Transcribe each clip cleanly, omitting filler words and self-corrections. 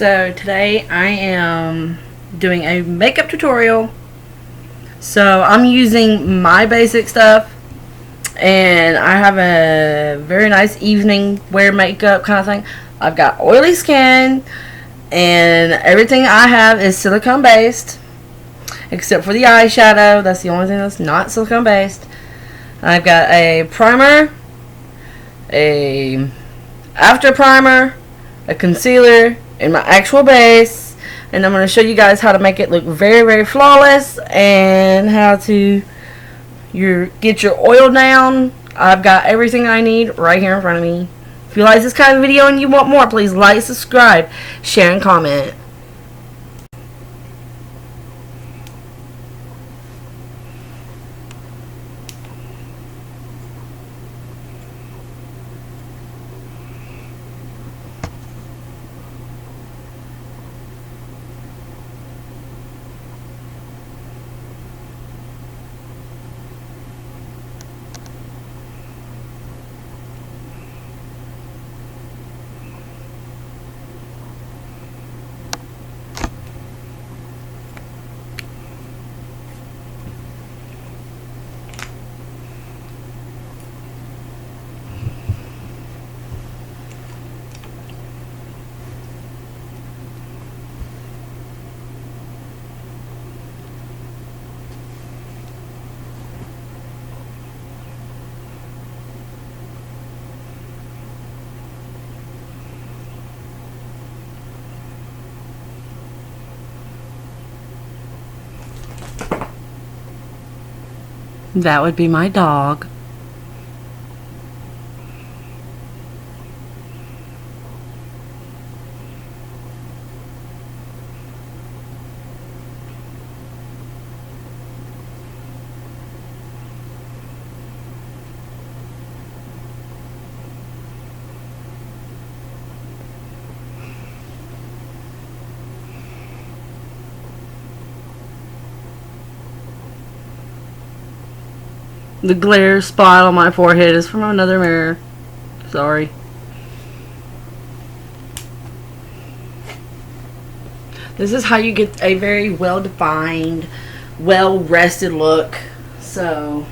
So today I am doing a makeup tutorial. So I'm using my basic stuff, and I have a very nice evening wear makeup kind of thing. I've got oily skin, and everything I have is silicone based, except for the eyeshadow. That's the only thing that's not silicone based. I've got a primer, a after primer, a concealer, and my actual base. And I'm going to show you guys how to make it look very, very flawless and how to get your oil down. I've got everything I need right here in front of me. If you like this kind of video and you want more, please like, subscribe, share, and comment. That would be my dog. The glare spot on my forehead is from another mirror. Sorry. This is how you get a very well-defined, well-rested look. So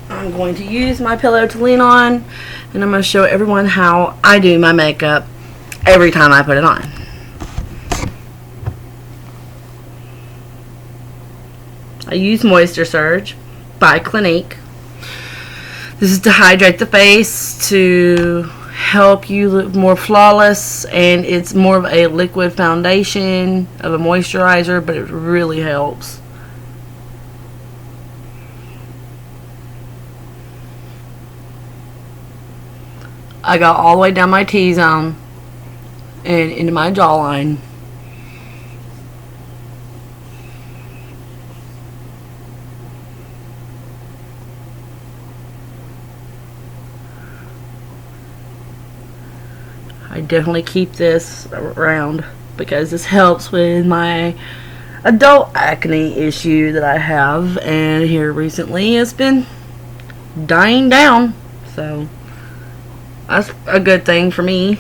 I'm going to use my pillow to lean on, and I'm going to show everyone how I do my makeup every time I put it on. I use Moisture Surge by Clinique. This is to hydrate the face, to help you look more flawless, and it's more of a liquid foundation of a moisturizer, but it really helps. I got all the way down my T-zone and into my jawline. I definitely keep this around because this helps with my adult acne issue that I have, and here recently it's been dying down, so that's a good thing for me.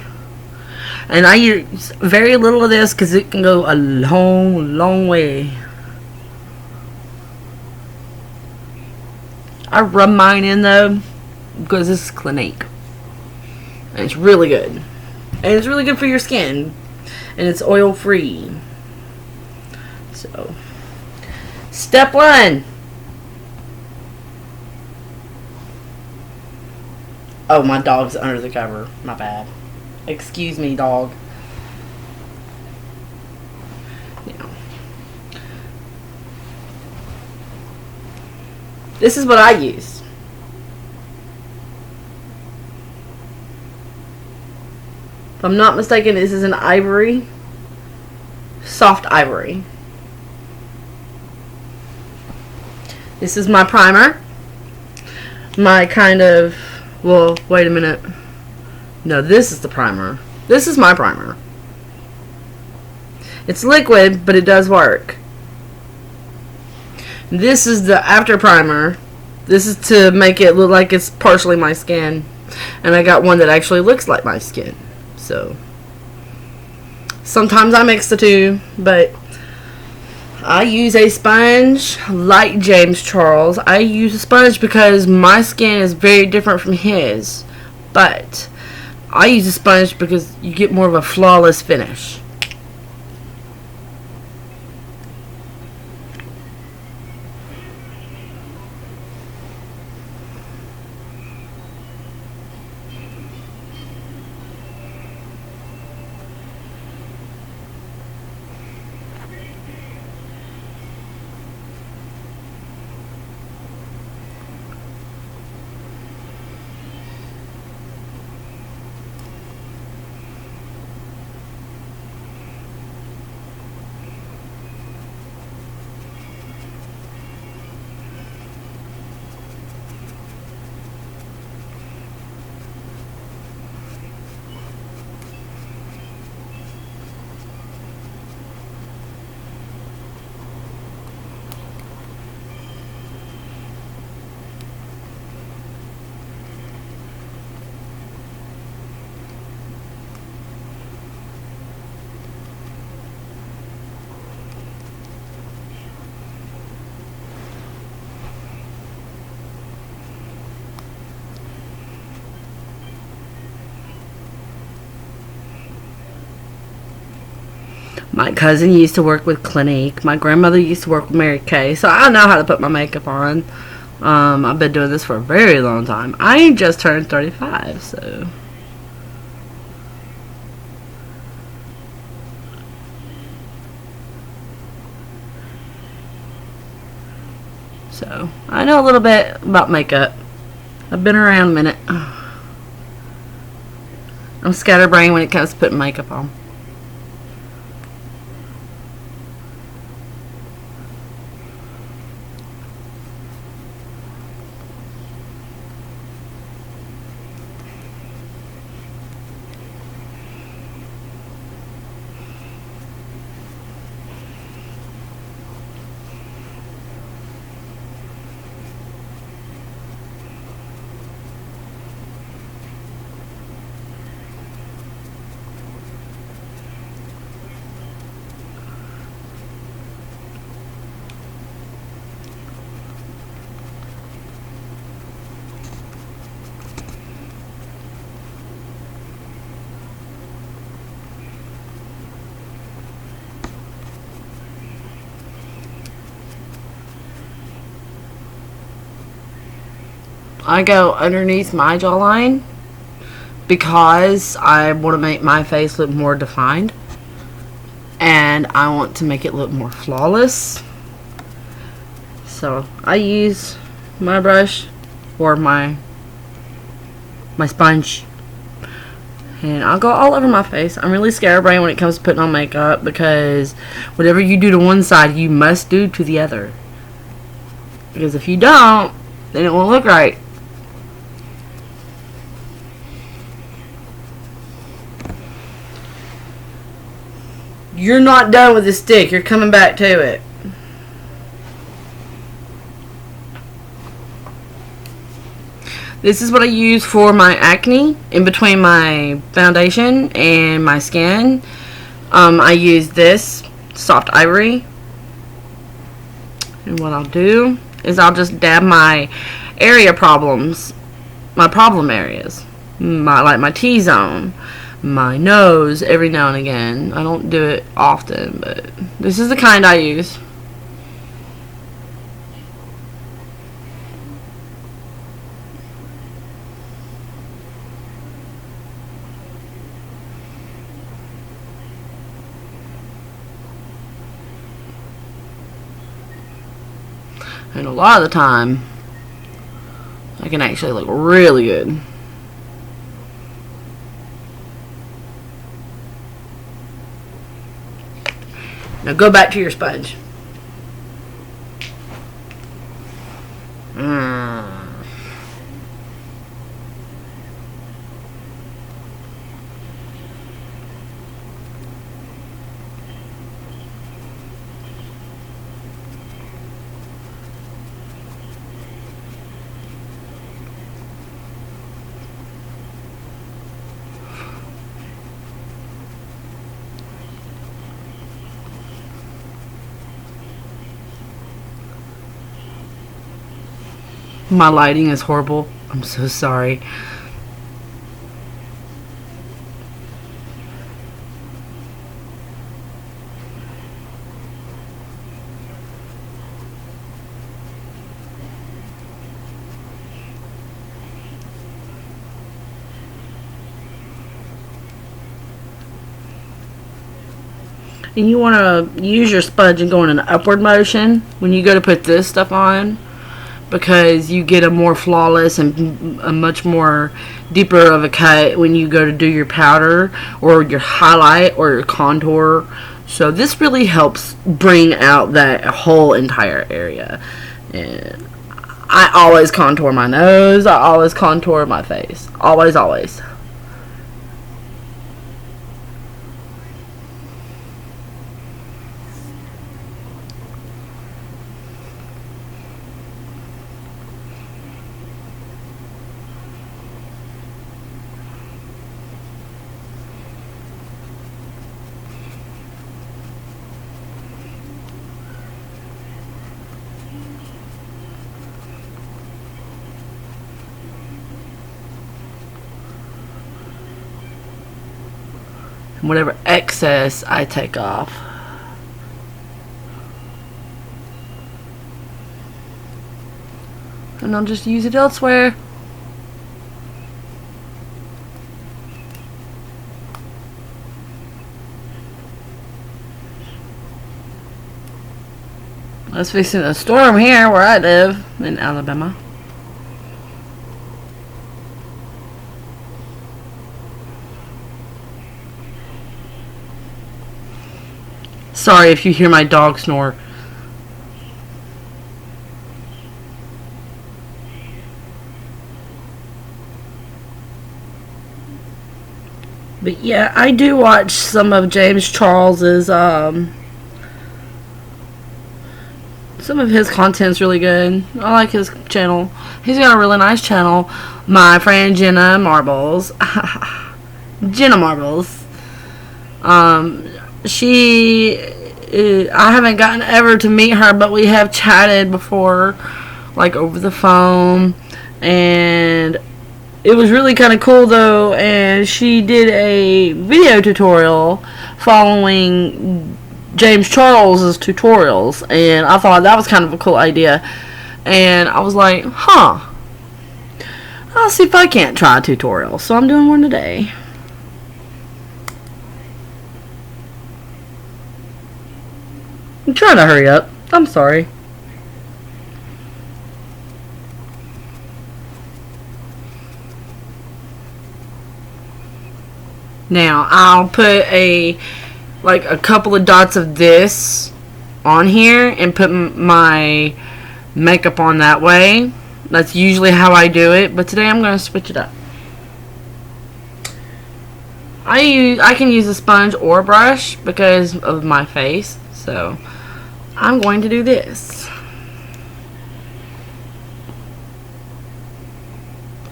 And I use very little of this because it can go a long way. I rub mine in though because this is Clinique, and it's really good. And it's really good for your skin. And it's oil free. So, step one. Oh, my dog's under the cover. My bad. Excuse me, dog. Now, this is what I use. If I'm not mistaken, this is an ivory, soft ivory. This is my primer. My kind of, well, wait a minute. No, this is the primer. This is my primer. It's liquid, but it does work. This is the after primer. This is to make it look like it's partially my skin. And I got one that actually looks like my skin. So Sometimes I mix the two, but I use a sponge like James Charles. I use a sponge because my skin is very different from his. But I use a sponge because you get more of a flawless finish. My cousin used to work with Clinique. My grandmother used to work with Mary Kay. So I know how to put my makeup on. I've been doing this for a very long time. I just turned 35, so. So, I know a little bit about makeup. I've been around a minute. I'm scatterbrained when it comes to putting makeup on. I go underneath my jawline because I want to make my face look more defined and I want to make it look more flawless. So I use my brush or my sponge and I'll go all over my face. I'm really scatterbrained when it comes to putting on makeup because whatever you do to one side you must do to the other, because if you don't then it won't look right. You're not done with the stick. You're coming back to it. This is what I use for my acne in between my foundation and my skin. I use this Soft Ivory. And what I'll do is I'll just dab my my problem areas. Like my T-zone, my nose every now and again. I don't do it often, but this is the kind I use. And a lot of the time, I can actually look really good. Now go back to your sponge. My lighting is horrible. I'm so sorry. And you want to use your sponge and go in an upward motion when you go to put this stuff on, because you get a more flawless and a much more deeper of a cut when you go to do your powder or your highlight or your contour. So this really helps bring out that whole entire area. And I always contour my nose. I always contour my face. Always, always. Whatever excess I take off. And I'll just use it elsewhere. It's fixing a storm here where I live in Alabama. Sorry if you hear my dog snore. But yeah, I do watch some of James Charles's, some of his content's really good. I like his channel. He's got a really nice channel. My friend Jenna Marbles. Jenna Marbles. I haven't gotten ever to meet her, but we have chatted before, like over the phone, and it was really kind of cool though. And she did a video tutorial following James Charles's tutorials, and I thought that was kind of a cool idea. And I was like, huh, I'll see if I can't try a tutorial. So I'm doing one today. I'm trying to hurry up. I'm sorry. Now I'll put a couple of dots of this on here and put my makeup on that way. That's usually how I do it, but today I'm going to switch it up. I can use a sponge or a brush because of my face, so I'm going to do this.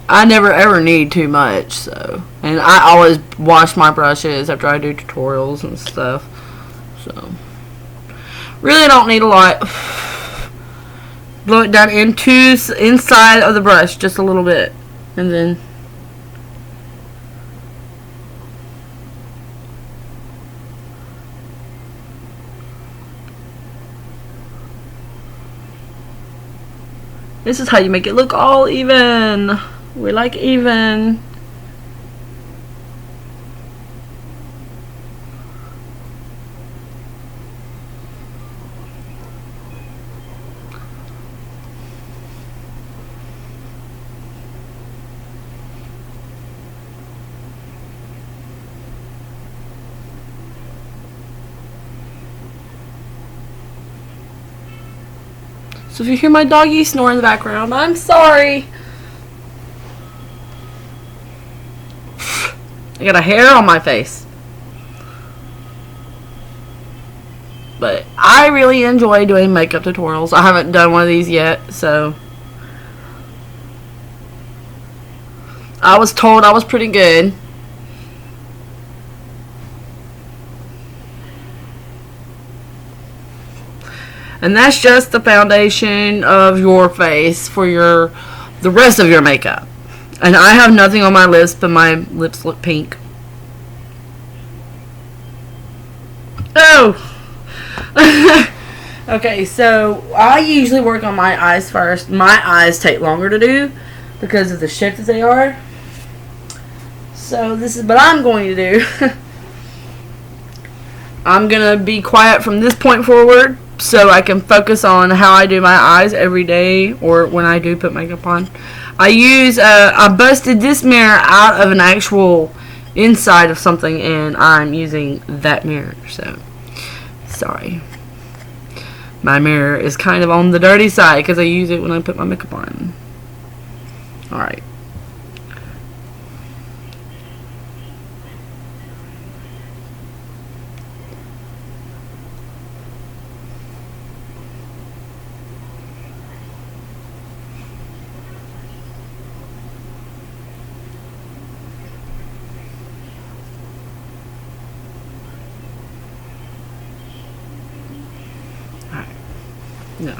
I never ever need too much, so, and I always wash my brushes after I do tutorials and stuff, so really don't need a lot. Blow it down inside of the brush just a little bit, and then this is how you make it look all even. We like even. So if you hear my doggy snore in the background, I'm sorry. I got a hair on my face. But I really enjoy doing makeup tutorials. I haven't done one of these yet, so I was told I was pretty good. And that's just the foundation of your face for the rest of your makeup. And I have nothing on my lips, but my lips look pink. Oh! Okay, so I usually work on my eyes first. My eyes take longer to do because of the shape that they are. So this is what I'm going to do. I'm going to be quiet from this point forward so I can focus on how I do my eyes every day or when I do put makeup on. I busted this mirror out of an actual inside of something, and I'm using that mirror, so sorry. My mirror is kind of on the dirty side because I use it when I put my makeup on. Alright. No.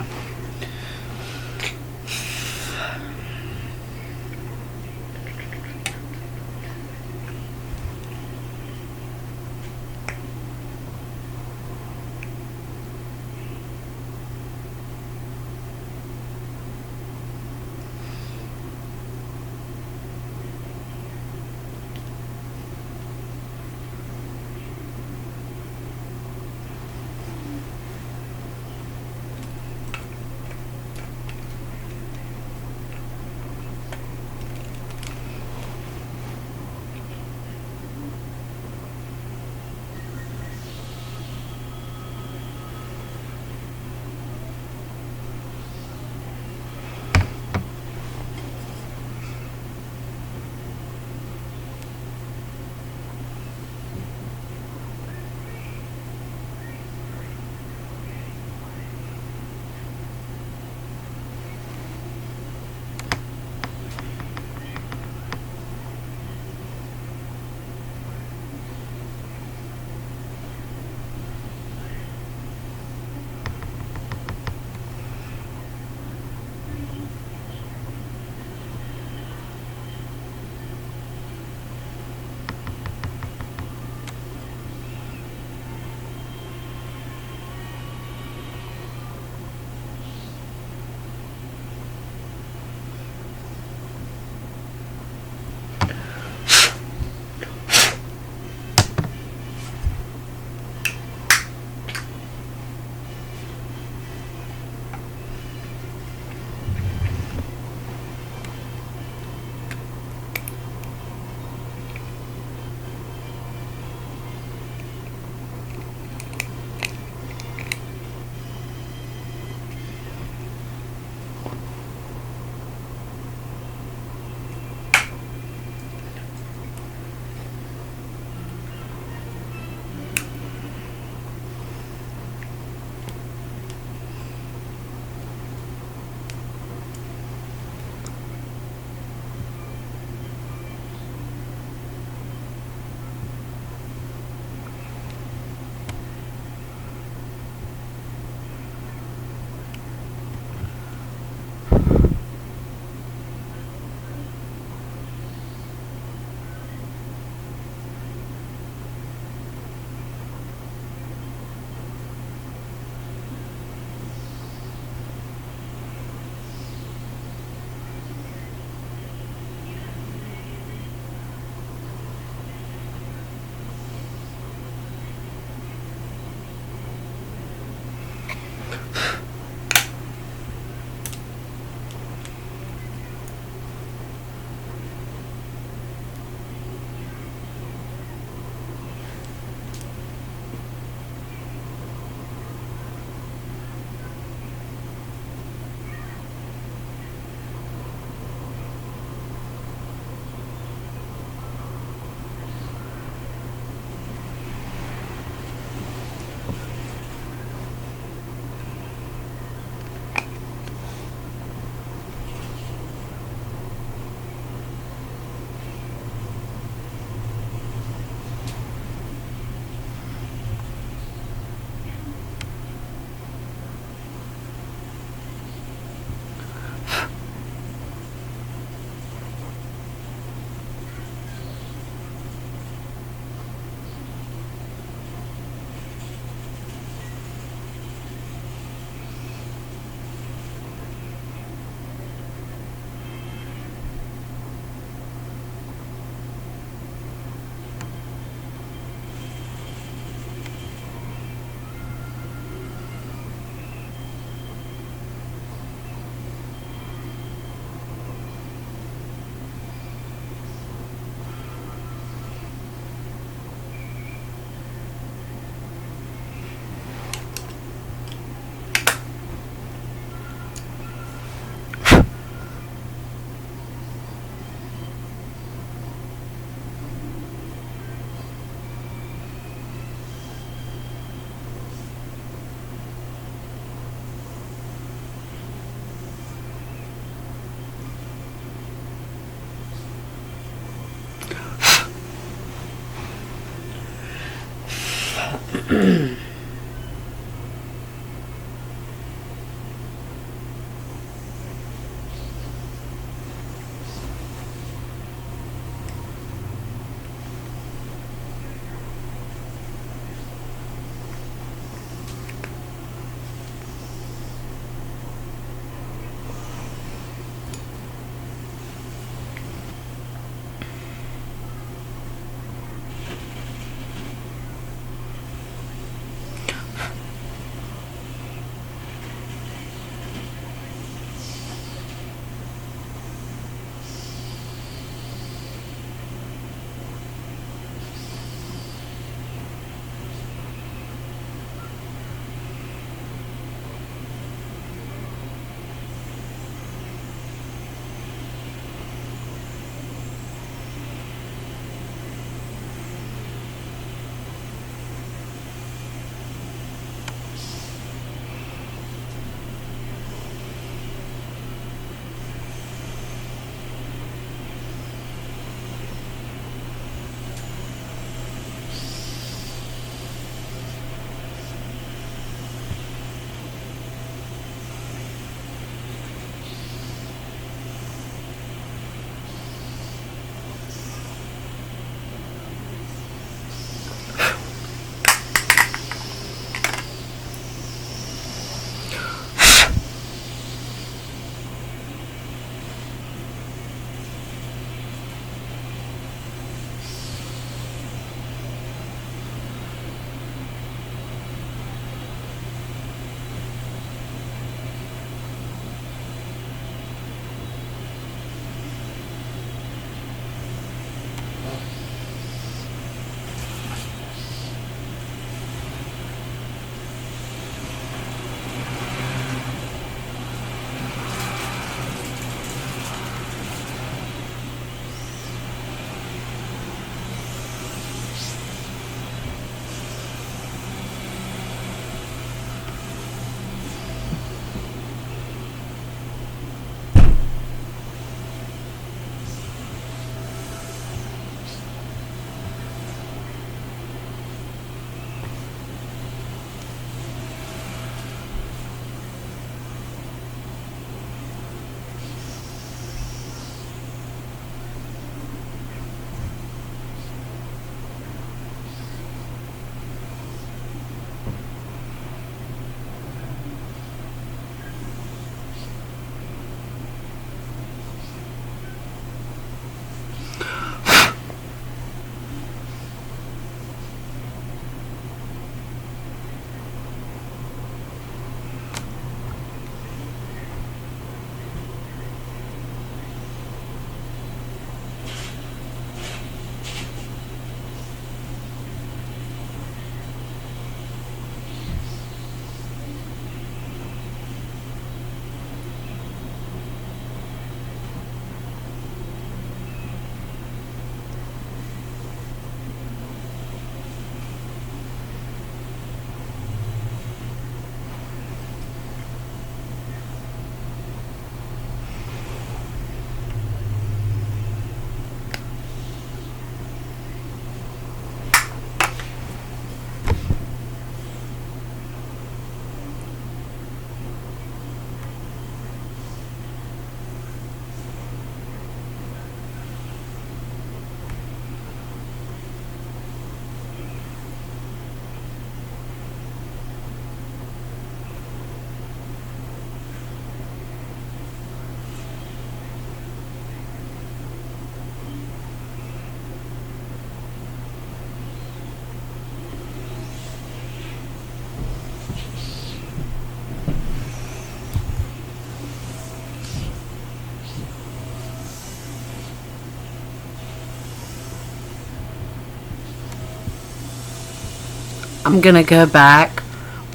I'm gonna go back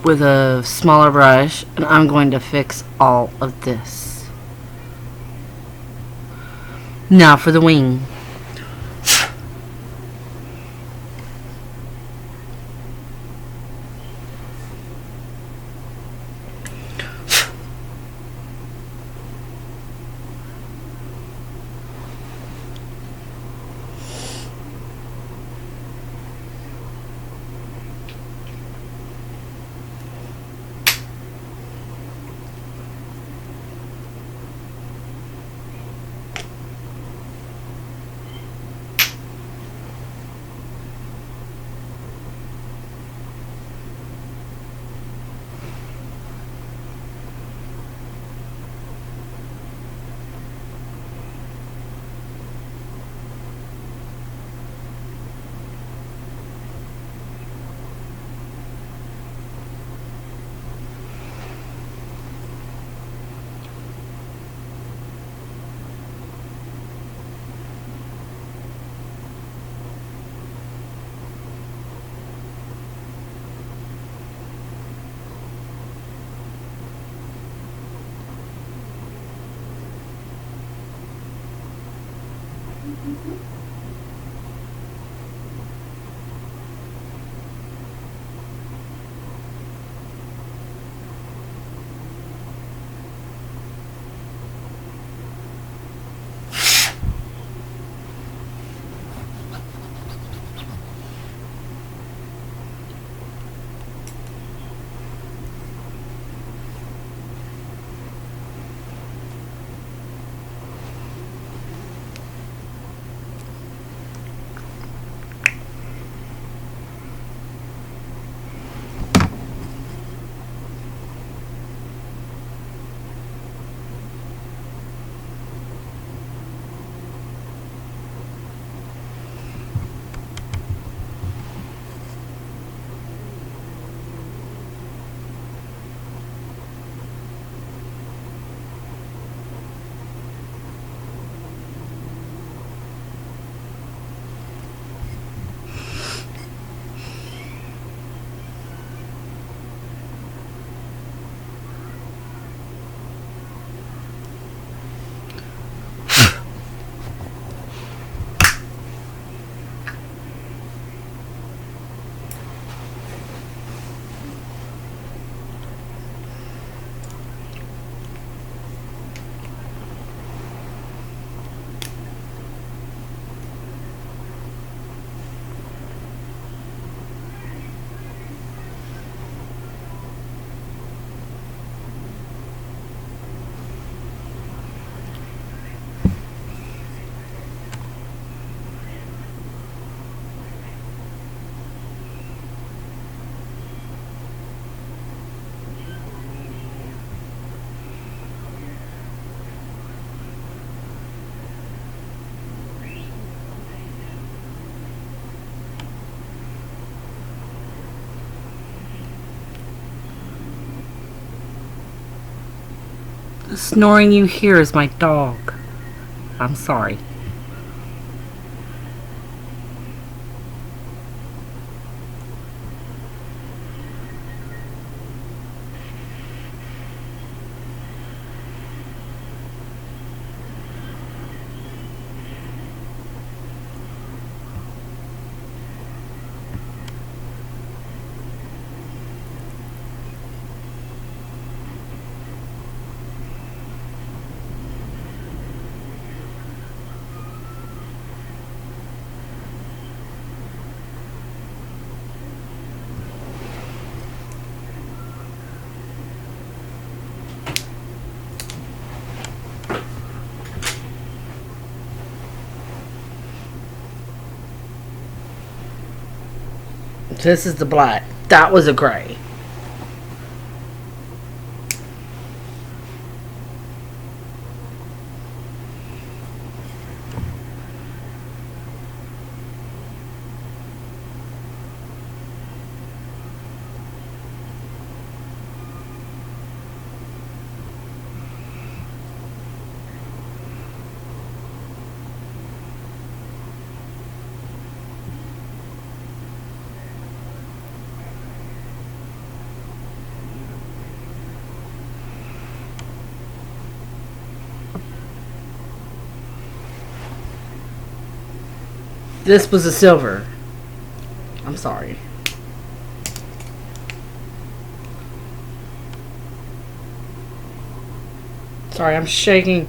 with a smaller brush and I'm going to fix all of this. Now for the wing. The snoring you hear is my dog. I'm sorry. This is the black. That was a gray. This was a silver. I'm sorry. Sorry, I'm shaking.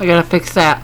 I gotta fix that.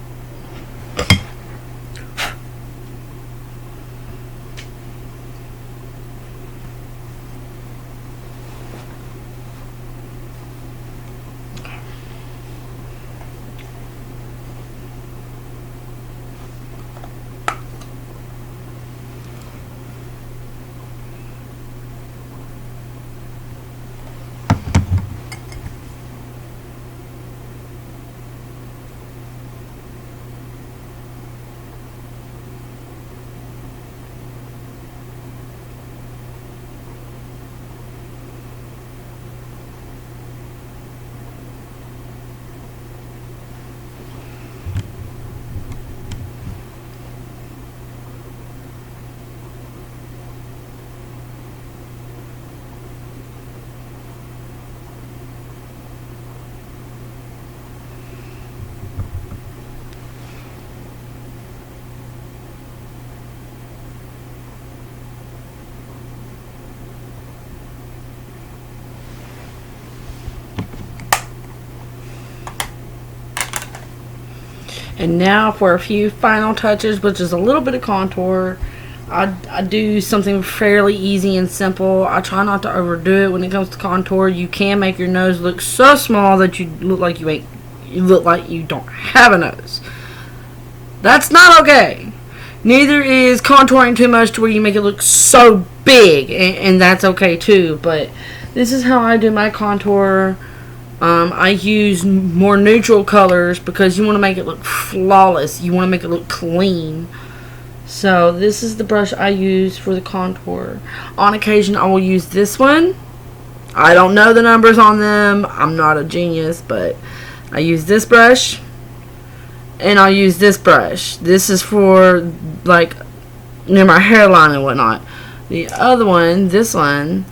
And now for a few final touches, which is a little bit of contour. I do something fairly easy and simple. I try not to overdo it when it comes to contour. You can make your nose look so small that you look like you don't have a nose. That's not okay. Neither is contouring too much to where you make it look so big, and that's okay too. But this is how I do my contour. I use more neutral colors because you want to make it look flawless. You want to make it look clean. So this is the brush I use for the contour. On occasion I will use this one. I don't know the numbers on them. I'm not a genius, but I use this brush. And I'll use this brush. This is for like near my hairline and whatnot. The other one, this one,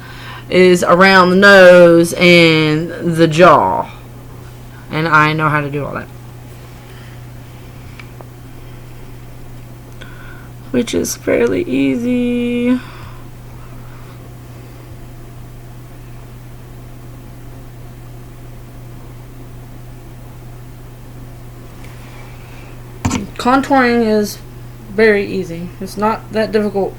is around the nose and the jaw. And I know how to do all that. Which is fairly easy. Contouring is very easy. It's not that difficult.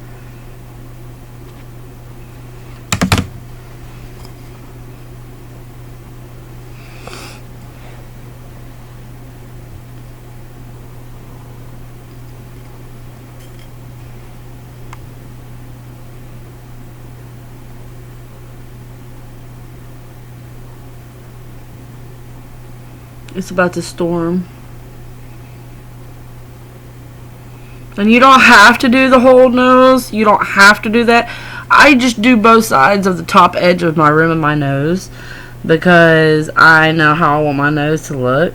It's about to storm. And you don't have to do the whole nose. You don't have to do that. I just do both sides of the top edge of my rim of my nose because I know how I want my nose to look.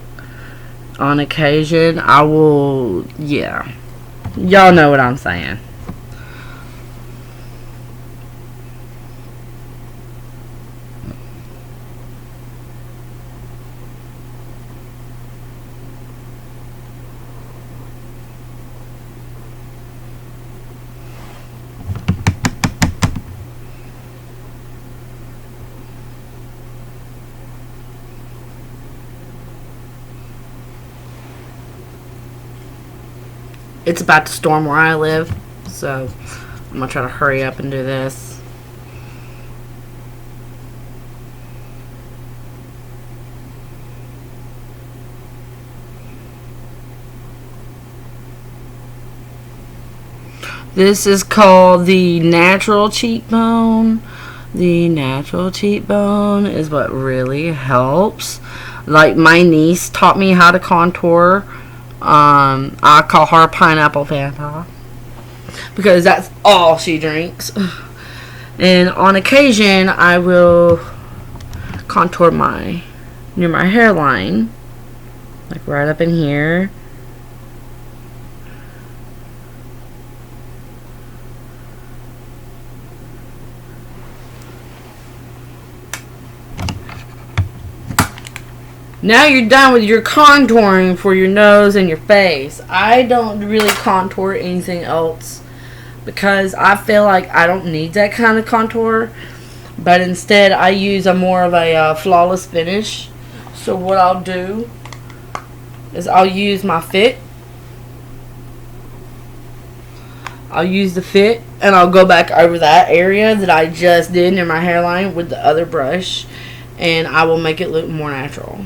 On occasion, I will, yeah. Y'all know what I'm saying. It's about to storm where I live, so I'm going to try to hurry up and do this. This is called the natural cheekbone. The natural cheekbone is what really helps. Like my niece taught me how to contour. I call her Pineapple Fanta because that's all she drinks. And on occasion, I will contour near my hairline, like right up in here. Now you're done with your contouring for your nose and your face. I don't really contour anything else because I feel like I don't need that kind of contour. But instead I use a more of a flawless finish. So what I'll do is I'll use my Fit. I'll use the Fit and I'll go back over that area that I just did near my hairline with the other brush, and I will make it look more natural.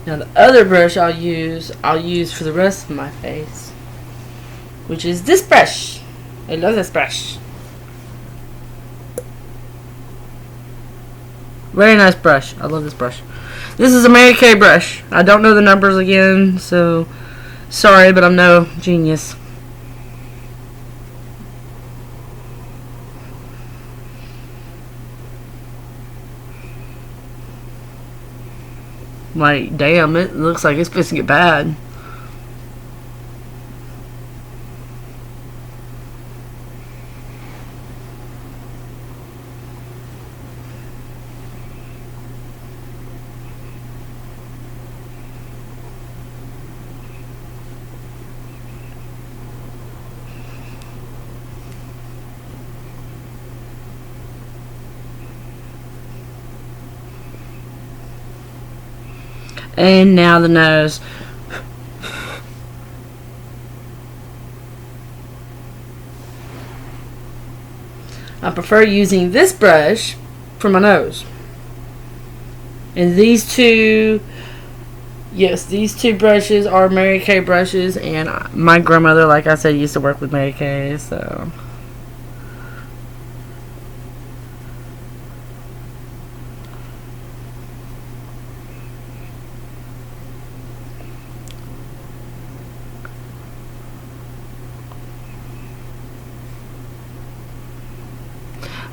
Now the other brush I'll use for the rest of my face, which is this brush. I love this brush. Very nice brush. I love this brush. This is a Mary Kay brush. I don't know the numbers again, so sorry, but I'm no genius. Like, damn, it looks like it's supposed to get bad. And now the nose. I prefer using this brush for my nose. And these two, yes, these two brushes are Mary Kay brushes, and my grandmother, like I said, used to work with Mary Kay, so.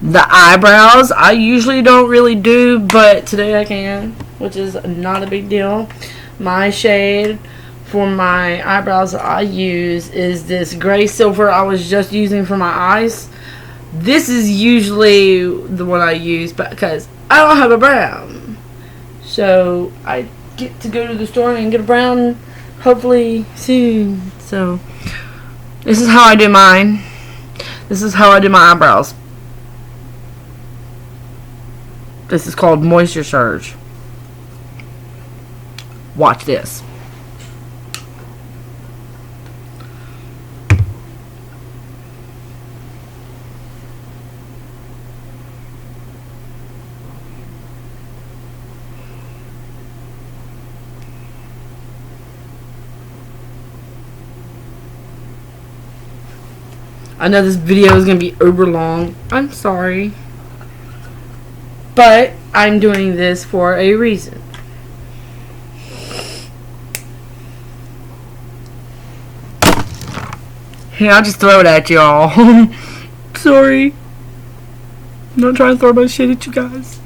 The eyebrows, I usually don't really do, but today I can, which is not a big deal. My shade for my eyebrows that I use is this gray silver I was just using for my eyes. This is usually the one I use because I don't have a brown. So I get to go to the store and get a brown hopefully soon. So this is how I do mine. This is how I do my eyebrows. This is called Moisture Surge. Watch this. I know this video is going to be uber long. I'm sorry. But I'm doing this for a reason. Here, I'll just throw it at y'all. Sorry. I'm not trying to throw my shit at you guys.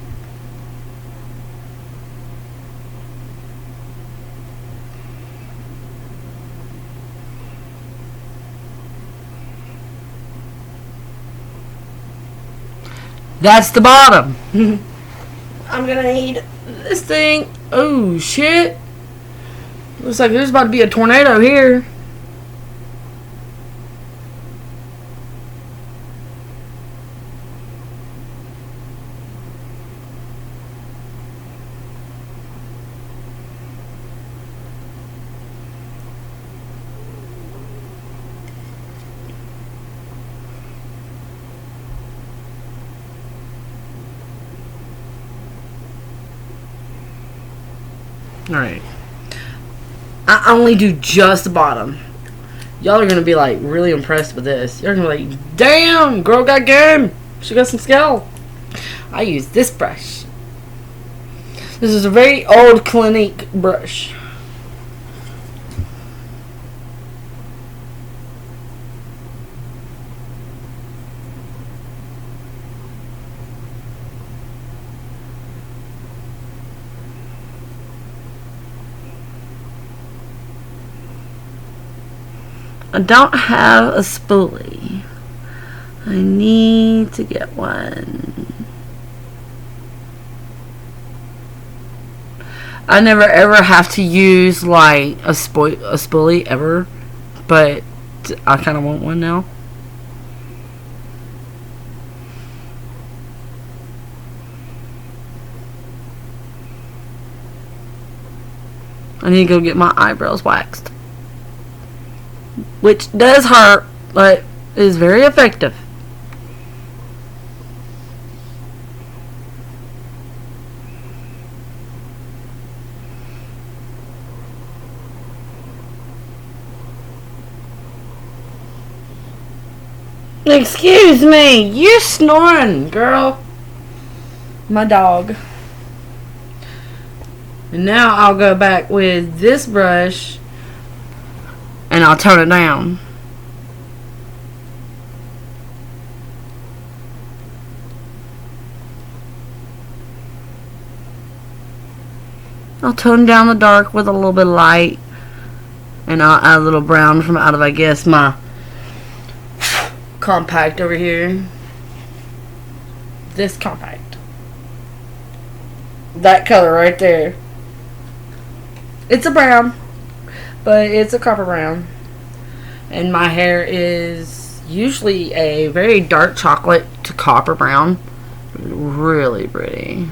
That's the bottom. I'm gonna need this thing. Oh shit. Looks like there's about to be a tornado here. Alright. I only do just the bottom. Y'all are going to be like really impressed with this. You're going to be like, damn, girl got game. She got some skill. I use this brush. This is a very old Clinique brush. I don't have a spoolie. I need to get one. I never ever have to use like a spoolie ever, but I kind of want one now. I need to go get my eyebrows waxed, which does hurt, but is very effective. Excuse me, you snoring, girl. My dog. And now I'll go back with this brush and I'll tone it down. I'll tone down the dark with a little bit of light, and I'll add a little brown from out of, I guess, my compact over here. This compact. That color right there. It's a brown, but it's a copper brown. And my hair is usually a very dark chocolate to copper brown. Really pretty.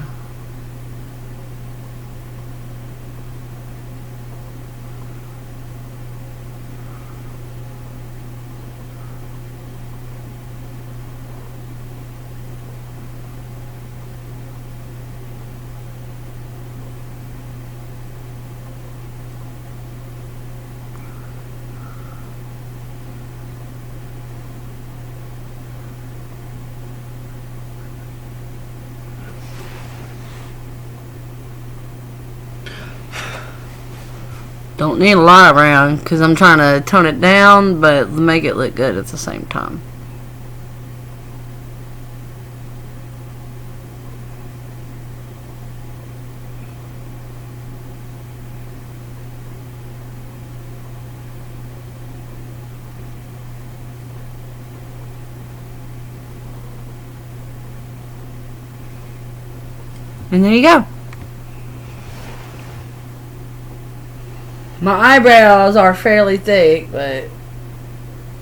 Don't need a lot of brown because I'm trying to tone it down but make it look good at the same time. And there you go. My eyebrows are fairly thick, but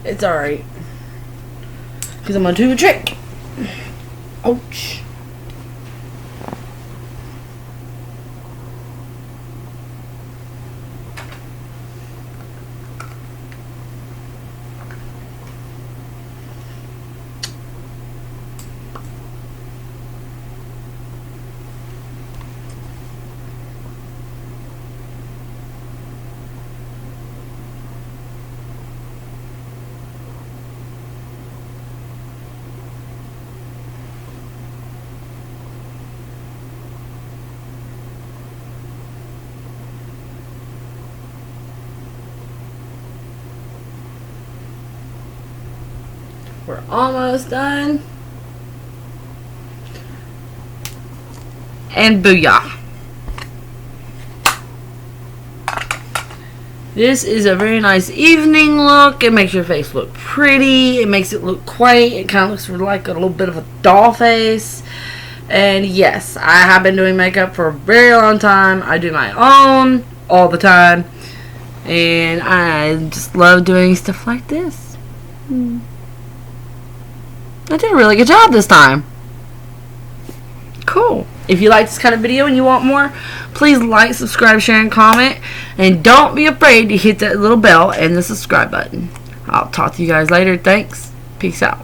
it's alright. Because I'm going to do a trick. Ouch. We're almost done. And booyah. This is a very nice evening look. It makes your face look pretty. It makes it look quaint. It kind of looks like a little bit of a doll face. And yes, I have been doing makeup for a very long time. I do my own all the time. And I just love doing stuff like this. I did a really good job this time. Cool. If you like this kind of video and you want more, please like, subscribe, share, and comment. And don't be afraid to hit that little bell and the subscribe button. I'll talk to you guys later. Thanks. Peace out.